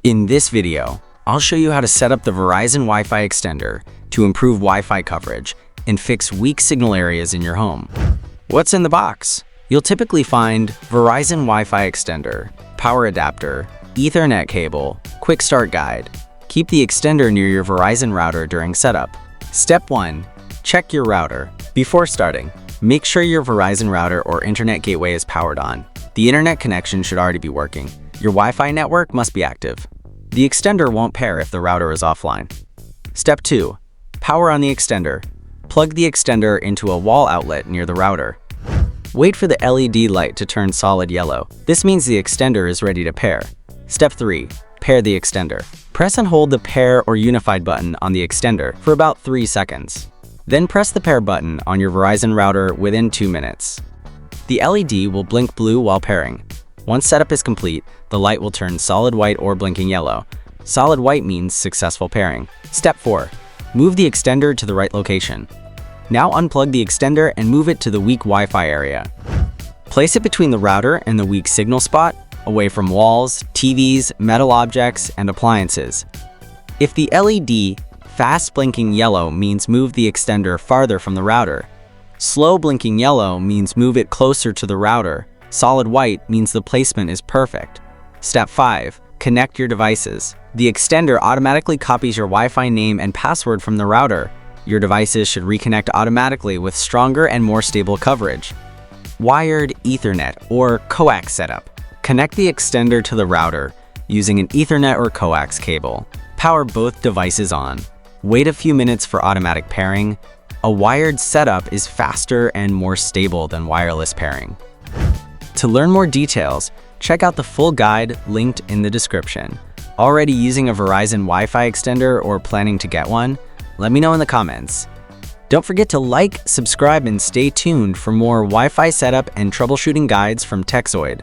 In this video, I'll show you how to set up the Verizon Wi-Fi Extender to improve Wi-Fi coverage and fix weak signal areas in your home. What's in the box? You'll typically find Verizon Wi-Fi Extender, power adapter, Ethernet cable, quick start guide. Keep the extender near your Verizon router during setup. Step 1. Check your router. Before starting, make sure your Verizon router or internet gateway is powered on. The internet connection should already be working. Your Wi-Fi network must be active. The extender won't pair if the router is offline. Step 2. Power on the extender. Plug the extender into a wall outlet near the router. Wait for the LED light to turn solid yellow. This means the extender is ready to pair. Step 3. Pair the extender. Press and hold the pair or unified button on the extender for about 3 seconds. Then press the pair button on your Verizon router within 2 minutes. The LED will blink blue while pairing. Once setup is complete, the light will turn solid white or blinking yellow. Solid white means successful pairing. Step 4. Move the extender to the right location. Now unplug the extender and move it to the weak Wi-Fi area. Place it between the router and the weak signal spot, away from walls, TVs, metal objects, and appliances. If the LED fast blinking yellow means move the extender farther from the router. Slow blinking yellow means move it closer to the router. Solid white means the placement is perfect. Step 5. Connect your devices. The extender automatically copies your Wi-Fi name and password from the router. Your devices should reconnect automatically with stronger and more stable coverage. Wired Ethernet or coax setup. Connect the extender to the router using an Ethernet or coax cable. Power both devices on. Wait a few minutes for automatic pairing. A wired setup is faster and more stable than wireless pairing. To learn more details, check out the full guide linked in the description. Already using a Verizon Wi-Fi extender or planning to get one? Let me know in the comments. Don't forget to like, subscribe, and stay tuned for more Wi-Fi setup and troubleshooting guides from Tekzoid.